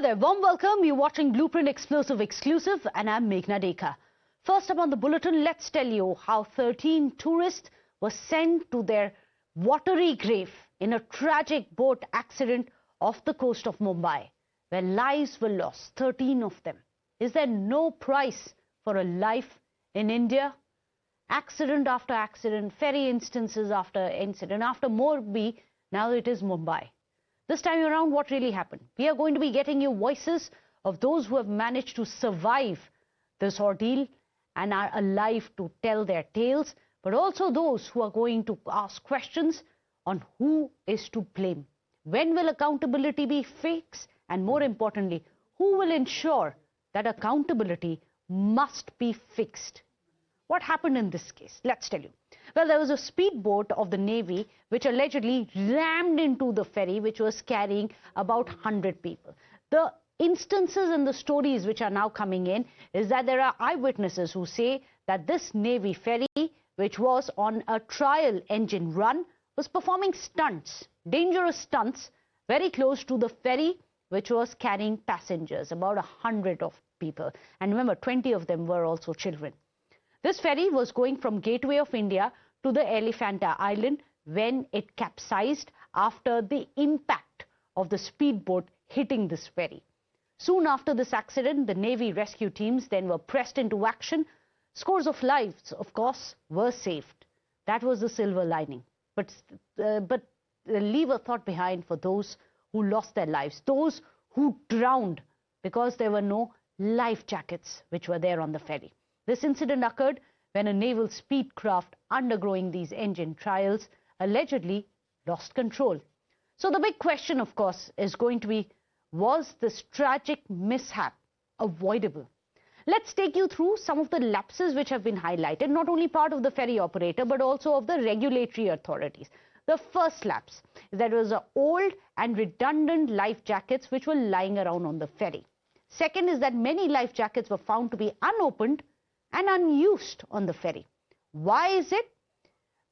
there, warm welcome. You're watching Blueprint Explosive Exclusive and I'm Meghna Deka. First up on the bulletin, let's tell you how 13 tourists were sent to their watery grave in a tragic boat accident off the coast of Mumbai, where lives were lost, 13 of them. Is there no price for a life in India? Accident after accident, ferry instances after incident, after Morbi, now it is Mumbai. This time around, what really happened? We are going to be getting you voices of those who have managed to survive this ordeal and are alive to tell their tales, but also those who are going to ask questions on who is to blame. When will accountability be fixed? And more importantly, who will ensure that accountability must be fixed? What happened in this case? Let's tell you. Well, there was a speedboat of the Navy which allegedly rammed into the ferry which was carrying about 100 people. The instances and the stories which are now coming in is that there are eyewitnesses who say that this Navy ferry, which was on a trial engine run, was performing stunts, dangerous stunts, very close to the ferry which was carrying passengers, about 100 of people. And remember, 20 of them were also children. This ferry was going from Gateway of India to the Elephanta Island when it capsized after the impact of the speedboat hitting this ferry. Soon after this accident, the Navy rescue teams then were pressed into action. Scores of lives, of course, were saved. That was the silver lining. But leave a thought behind for those who lost their lives, those who drowned because there were no life jackets which were there on the ferry. This incident occurred when a naval speed craft undergoing these engine trials allegedly lost control. So the big question, of course, is going to be, was this tragic mishap avoidable? Let's take you through some of the lapses which have been highlighted, not only part of the ferry operator, but also of the regulatory authorities. The first lapse is that there was old and redundant life jackets which were lying around on the ferry. Second is that many life jackets were found to be unopened and unused on the ferry. Why is it?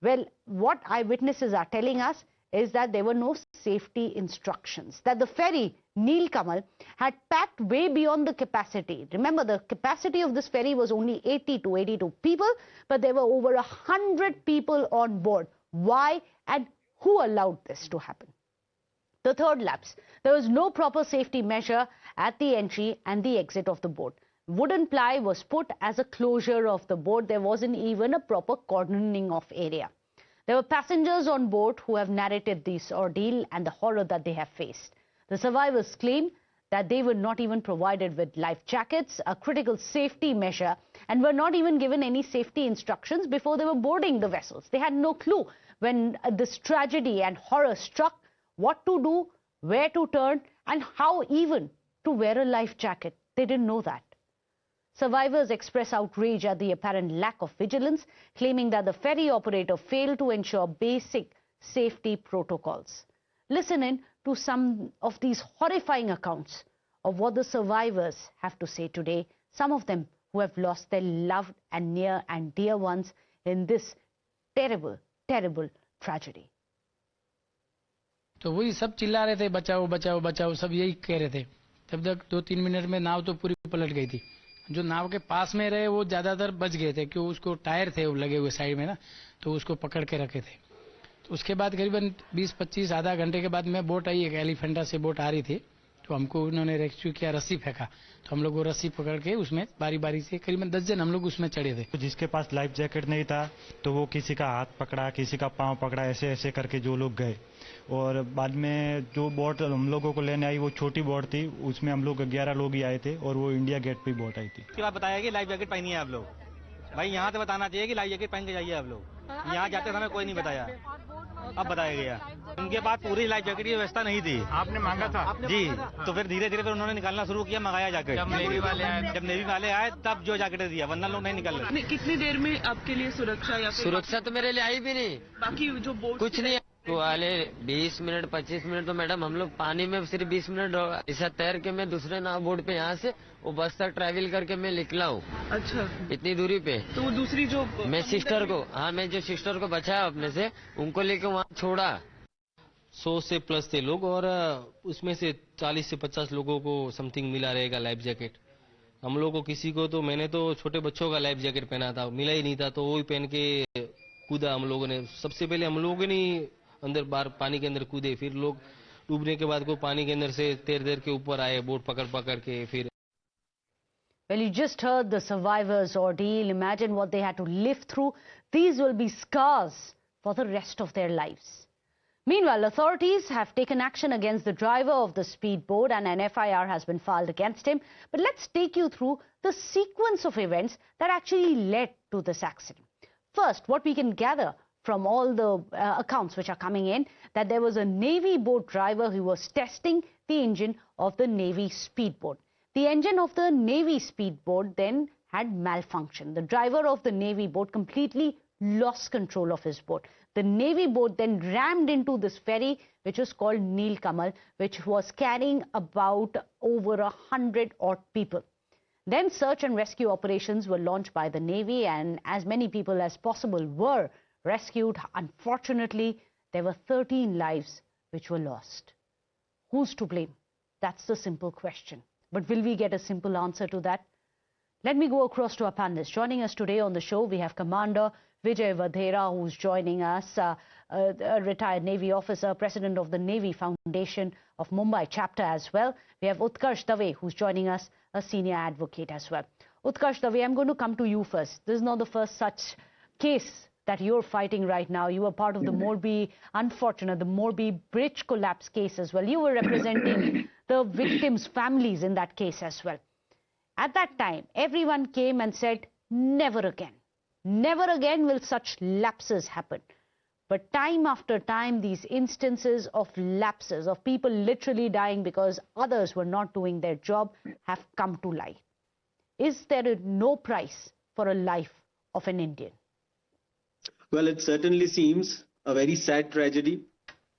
Well, what eyewitnesses are telling us is that there were no safety instructions, that the ferry, Nilkamal, had packed way beyond the capacity. Remember, the capacity of this ferry was only 80 to 82 people, but there were over 100 people on board. Why and who allowed this to happen? The third lapse, there was no proper safety measure at the entry and the exit of the boat. Wooden ply was put as a closure of the boat. There wasn't even a proper cordoning of area. There were passengers on board who have narrated this ordeal and the horror that they have faced. The survivors claim that they were not even provided with life jackets, a critical safety measure, and were not even given any safety instructions before they were boarding the vessels. They had no clue when this tragedy and horror struck what to do, where to turn, and how even to wear a life jacket. They didn't know that. Survivors express outrage at the apparent lack of vigilance, claiming that the ferry operator failed to ensure basic safety protocols. Listen in to some of these horrifying accounts of what the survivors have to say today, some of them who have lost their loved and near and dear ones in this terrible, terrible tragedy. तो वही सब चिल्ला रहे थे, बचाओ बचाओ बचाओ, सब यही कह रहे थे। तब तक 2-3 मिनट में नाव तो पूरी पलट गई थी। जो नाव के पास में रहे वो ज्यादातर बच गए थे, क्यों उसको टायर थे लगे हुए साइड में ना, तो उसको पकड़ के रखे थे। तो उसके बाद करीबन 20-25 आधा घंटे के बाद में बोट आई, एक एलिफेंटा से बोट आ रही थी, तो हमको उन्होंने रेस्क्यू किया, रस्सी फेंका, तो हम लोग वो रस्सी पकड़ के उसमें बारी बारी से करीबन 10 जन हम लोग उसमें चढ़े थे। जिसके पास लाइफ जैकेट नहीं था तो वो किसी का हाथ पकड़ा, किसी का पांव पकड़ा, ऐसे ऐसे करके जो लोग गए। और बाद में जो बोट हम लोगों को लेने आई वो छोटी बोट थी, उसमें हम लोग 11 लोग ही आए थे और वो इंडिया गेट पे बोट आई थी। उसके बाद बताया कि लाइफ जैकेट पहनी है आप लोग, भाई यहाँ से बताना चाहिए कि लाइफ जैकेट पहन के जाइए आप लोग। यहाँ जाते समय कोई नहीं बताया, अब बताया गया। उनके पास पूरी लाइफ जैकेट की व्यवस्था नहीं थी। आपने मांगा था? जी, तो फिर धीरे धीरे फिर उन्होंने निकालना शुरू किया, मंगाया जैकेट। जब नेवी वाले आए तब जो जैकेट दिया, वरना लोग नहीं निकल रहे। कितनी देर में आपके लिए सुरक्षा या सुरक्षा तो मेरे लिए आई भी नहीं, बाकी जो बोट कुछ नहीं। तो वाले 20 मिनट 25 मिनट तो मैडम हम लोग पानी में सिर्फ 20 मिनट ऐसा तैर के मैं दूसरे नाव बोट पे यहाँ से वो बस तक ट्रैवल करके मैं निकला हूँ। अच्छा, इतनी दूरी पे। तो दूसरी जो मैं सिस्टर को, हाँ मैं जो सिस्टर को बचाया अपने से, उनको लेके वहाँ छोड़ा। 100 से प्लस थे लोग और उसमें से 40 से 50 लोगों को समथिंग मिला रहेगा लाइफ जैकेट। हम लोग को किसी को तो मैंने तो छोटे बच्चों का लाइफ जैकेट पहना था, मिला ही नहीं था, तो वो ही पहन के कूदा हम लोगों ने। सबसे पहले हम लोगों ने अंदर बाहर पानी के अंदर कूदे, फिर लोग डूबने के बाद को पानी के अंदर से तैर के ऊपर आए बोट पकड़ पकड़ के। फिर Well, you just heard the survivors' ordeal. Imagine what they had to live through. These will be scars for the rest of their lives. Meanwhile, authorities have taken action against the driver of the speedboat and an FIR has been filed against him. But let's take you through the sequence of events that actually led to this accident. First, what we can gather from all the accounts which are coming in, that there was a Navy boat driver who was testing the engine of the Navy speedboat. The engine of the Navy speedboat then had malfunctioned. The driver of the Navy boat completely lost control of his boat. The Navy boat then rammed into this ferry, which was called Neel Kamal, which was carrying about over 100 odd people. Then search and rescue operations were launched by the Navy, and as many people as possible were rescued. Unfortunately, there were 13 lives which were lost. Who's to blame? That's the simple question. But will we get a simple answer to that? Let me go across to our panelists. Joining us today on the show, we have Commander Vijay Vadhera, who's joining us, a retired Navy officer, president of the Navy Foundation of Mumbai chapter as well. We have Utkarsh Dave, who's joining us, a senior advocate as well. Utkarsh Dave, I'm going to come to you first. This is not the first such case that you're fighting right now. You were part of the Morbi, unfortunate, the Morbi bridge collapse case as well. You were representing the victims' families in that case as well. At that time, everyone came and said, never again. Never again will such lapses happen. But time after time, these instances of lapses, of people literally dying because others were not doing their job, have come to light. Is there no price for a life of an Indian? Well, it certainly seems a very sad tragedy.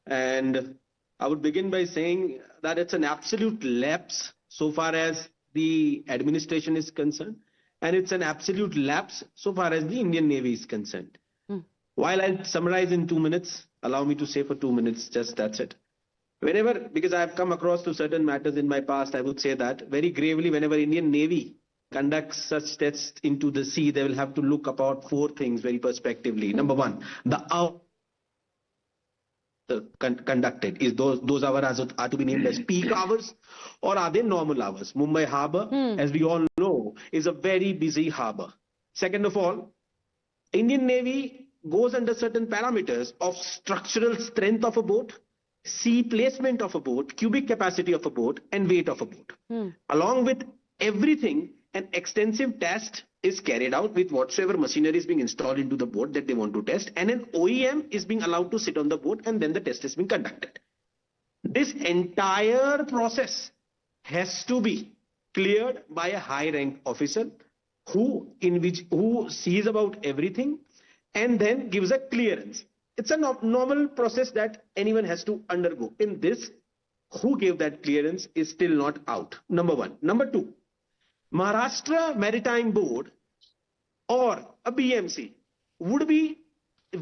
And I would begin by saying that it's an absolute lapse so far as the administration is concerned. And it's an absolute lapse so far as the Indian Navy is concerned. While I'll summarize in 2 minutes, allow me to say for 2 minutes, just that's it. Whenever, because I've come across to certain matters in my past, I would say that very gravely, whenever Indian Navy conducts such tests into the sea, they will have to look about 4 things very prospectively. Number one, the hour conducted. Is those hours are to be named as peak hours or are they normal hours? Mumbai Harbour, as we all know, is a very busy harbour. Second of all, Indian Navy goes under certain parameters of structural strength of a boat, sea placement of a boat, cubic capacity of a boat, and weight of a boat. Along with everything, an extensive test is carried out with whatsoever machinery is being installed into the boat that they want to test, and an OEM is being allowed to sit on the boat, and then the test is being conducted. This entire process has to be cleared by a high rank officer who sees about everything and then gives a clearance. It's a normal process that anyone has to undergo. In this, who gave that clearance is still not out. Number one. Number two, Maharashtra Maritime Board or a BMC would be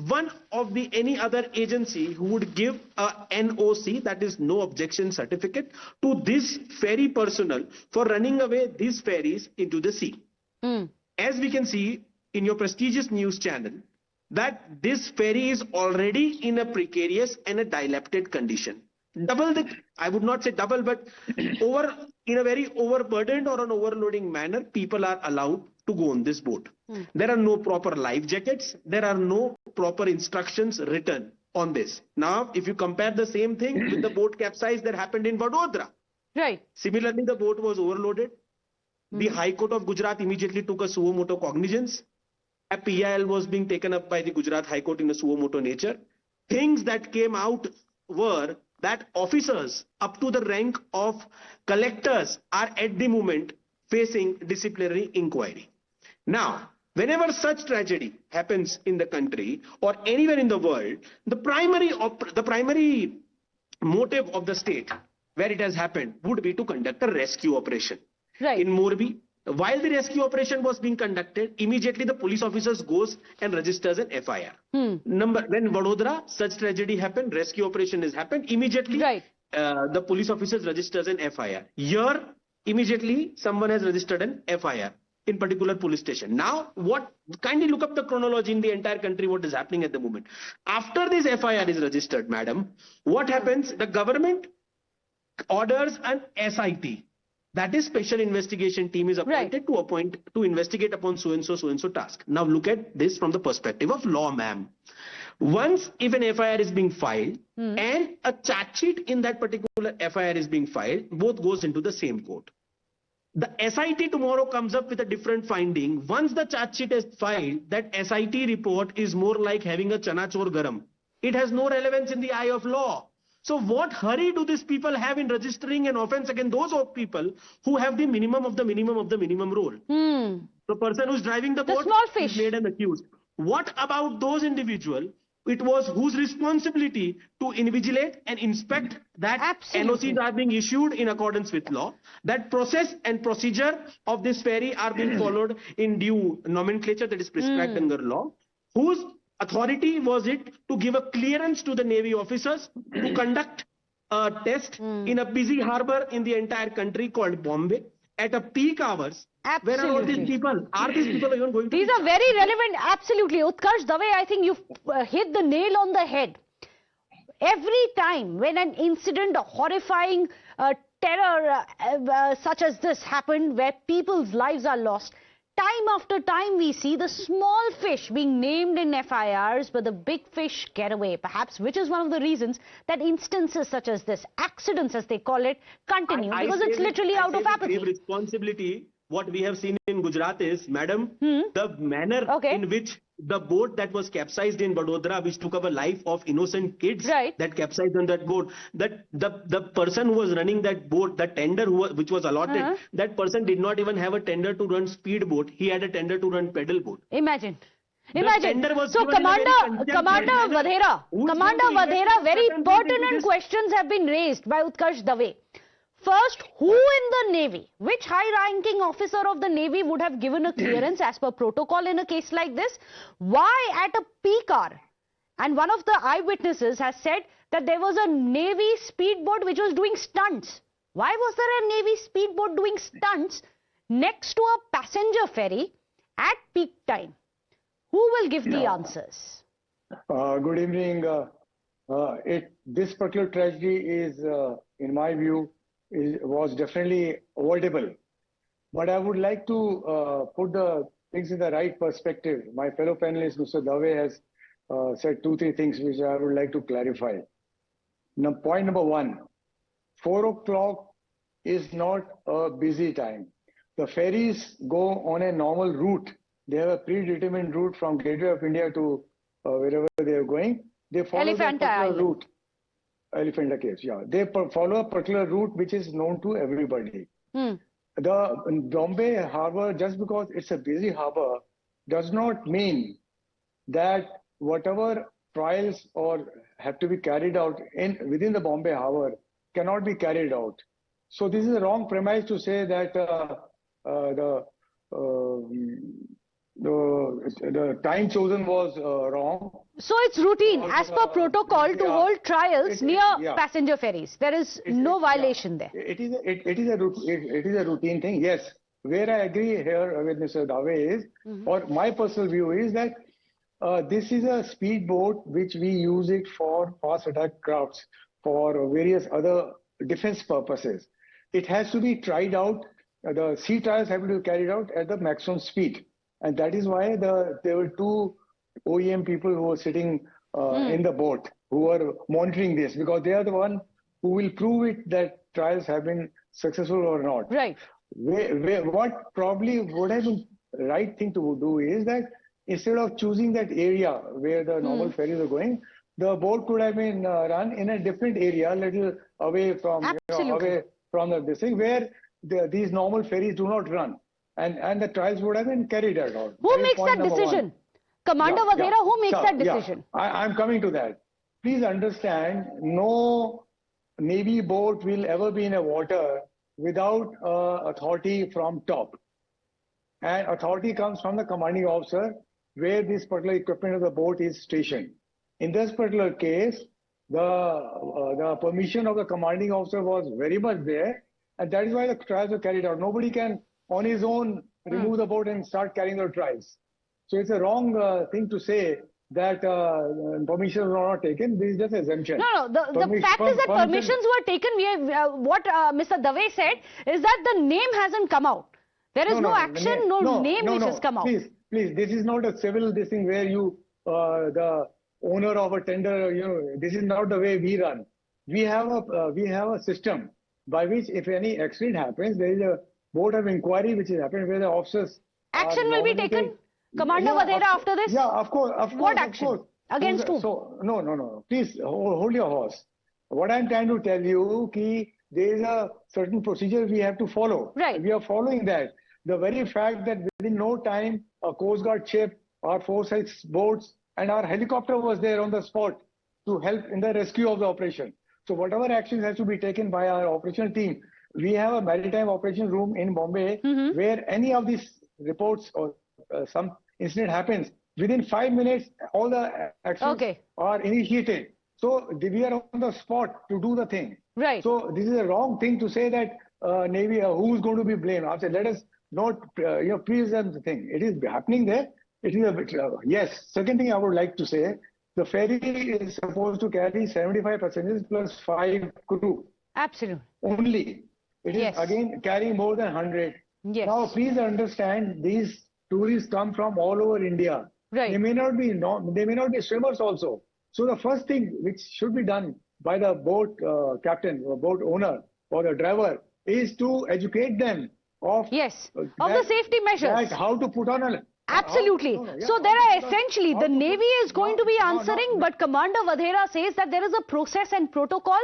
one of the any other agency who would give a NOC, that is no objection certificate, to this ferry personnel for running away these ferries into the sea. As we can see in your prestigious news channel, that this ferry is already in a precarious and a dilapidated condition. I would not say double, but in a very overburdened or an overloading manner, people are allowed to go on this boat. There are no proper life jackets. There are no proper instructions written on this. Now, if you compare the same thing with the boat capsize that happened in Vadodara. Right. Similarly, the boat was overloaded. The High Court of Gujarat immediately took a suo motu cognizance. A PIL was being taken up by the Gujarat High Court in a suo motu nature. Things that came out were that officers up to the rank of collectors are at the moment facing disciplinary inquiry. Now, whenever such tragedy happens in the country or anywhere in the world, the primary motive of the state where it has happened would be to conduct a rescue operation. Right. In Morbi, while the rescue operation was being conducted, immediately the police officers goes and registers an FIR. When Vadodara, such tragedy happened, rescue operation has happened, immediately Right. The police officers registers an FIR. Here, immediately someone has registered an FIR in particular police station. Now, kindly look up the chronology in the entire country, what is happening at the moment. After this FIR is registered, madam, what happens? The government orders an SIT. That is special investigation team is appointed to investigate upon so and so task. Now look at this from the perspective of law, ma'am. Once if an FIR is being filed and a charge sheet in that particular FIR is being filed, both goes into the same court. The SIT tomorrow comes up with a different finding. Once the charge sheet is filed, that SIT report is more like having a chana chor garam. It has no relevance in the eye of law. So what hurry do these people have in registering an offense against those people who have the minimum of the minimum of the minimum rule? The person who's driving the boat small fish is made an accused. What about those individuals? It was whose responsibility to invigilate and inspect that NOCs are being issued in accordance with law. That process and procedure of this ferry are being followed in due nomenclature that is prescribed under law. Whose authority was it to give a clearance to the Navy officers to conduct a test in a busy harbor in the entire country called Bombay at a peak hours? Where are all these people? Are these people even going to? These are very relevant. Absolutely. Utkarsh Dave, I think you've hit the nail on the head. Every time when an incident, a horrifying terror such as this happened, where people's lives are lost, time after time we see the small fish being named in FIRs, but the big fish get away, perhaps, which is one of the reasons that instances such as this, accidents as they call it, continue, because it's literally out of apathy. Responsibility. What we have seen in Gujarat is, madam, the manner in which the boat that was capsized in Vadodara, which took over life of innocent kids that capsized on that boat, that the person who was running that boat, the tender which was allotted, that person did not even have a tender to run speed boat. He had a tender to run pedal boat. Imagine. So Commander Vadhera, very pertinent questions have been raised by Utkarsh Dave. First, who in the Navy, which high-ranking officer of the Navy would have given a clearance as per protocol in a case like this? Why at a peak hour? And one of the eyewitnesses has said that there was a Navy speedboat which was doing stunts. Why was there a Navy speedboat doing stunts next to a passenger ferry at peak time? Who will give the answers? Good evening. This particular tragedy is, in my view, was definitely avoidable. But I would like to put the things in the right perspective. My fellow panelist, Mr. Dave, has said 2-3 things which I would like to clarify. Now, point number 1, 4 o'clock is not a busy time. The ferries go on a normal route. They have a predetermined route from Gateway of India to wherever they are going. They follow that particular route. Elephanta Caves, yeah. They follow a particular route which is known to everybody. The Bombay harbor, just because it's a busy harbor, does not mean that whatever trials or have to be carried out within the Bombay harbor cannot be carried out. So this is a wrong premise to say that the time chosen was wrong. So it's routine as per protocol to hold trials near passenger ferries. There is no violation there. It is a routine thing. Yes, where I agree here with Mr. Dave is, or my personal view is that this is a speedboat which we use it for fast attack crafts, for various other defense purposes. It has to be tried out. The sea trials have to be carried out at the maximum speed. And that is why there were 2 OEM people who were sitting in the boat who were monitoring this, because they are the one who will prove it that trials have been successful or not. Right. What probably would have been the right thing to do is that instead of choosing that area where the normal ferries are going, the boat could have been run in a different area, a little away from this thing where these normal ferries do not run. And the trials would have been carried out. Who makes that decision? Commander Vadhera, who makes that decision? I'm coming to that. Please understand, no Navy boat will ever be in a water without authority from top. and authority comes from the commanding officer where this particular equipment of the boat is stationed. In this particular case, the permission of the commanding officer was very much there, and that is why the trials were carried out. Nobody can on his own remove the boat and start carrying the trials. So it's a wrong thing to say that permissions were not taken. This is just exemption. No, the fact is that permissions were taken. What Mr. Dave said is that the name hasn't come out. There is no action, no name which has come out. Please, this is not a civil this thing where you, the owner of a tender, this is not the way we run. We have a system by which if any accident happens, there is a board of inquiry which is happening where the officers. Action will be taken. Commander Vadera after this? Yeah, of course. What action? Of course. Against whom? So, no. Please hold your horse. What I'm trying to tell you is there is a certain procedure we have to follow. Right. We are following that. The very fact that within no time a Coast Guard ship, our 4-6 boats, and our helicopter was there on the spot to help in the rescue of the operation. So whatever actions has to be taken by our operational team, we have a maritime operations room in Bombay where any of these reports or some incident happens, within 5 minutes, all the actions are initiated. So we are on the spot to do the thing. Right. So this is a wrong thing to say that Navy, who's going to be blamed? I said, let us not present the thing. It is happening there. It is a bit, yes. Second thing I would like to say, the ferry is supposed to carry 75 passengers plus 5 crew. Absolutely. Only. It is again carrying more than 100. Yes. Now, please understand, these tourists come from all over India. Right. They may not be swimmers also. So the first thing which should be done by the boat captain or boat owner or the driver is to educate them of the safety measures. How to put on a. Absolutely. So there are essentially, the Navy is going to be answering, but Commander Vadera says that there is a process and protocol.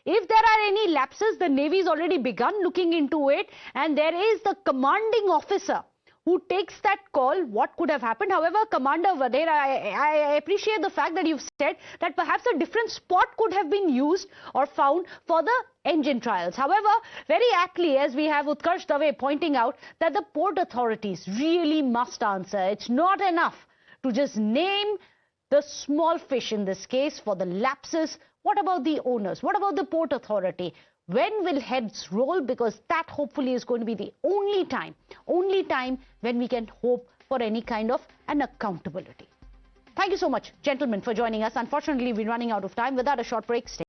If there are any lapses, the Navy has already begun looking into it, and there is the commanding officer who takes that call, what could have happened. However, Commander Vadera, I appreciate the fact that you've said that perhaps a different spot could have been used or found for the engine trials. However, very aptly, as we have Utkarsh Dave pointing out, that the port authorities really must answer. It's not enough to just name the small fish in this case for the lapses. What about the owners? What about the port authority? When will heads roll? Because that hopefully is going to be the only time when we can hope for any kind of an accountability. Thank you so much, gentlemen, for joining us. Unfortunately, we're running out of time. Without a short break, stay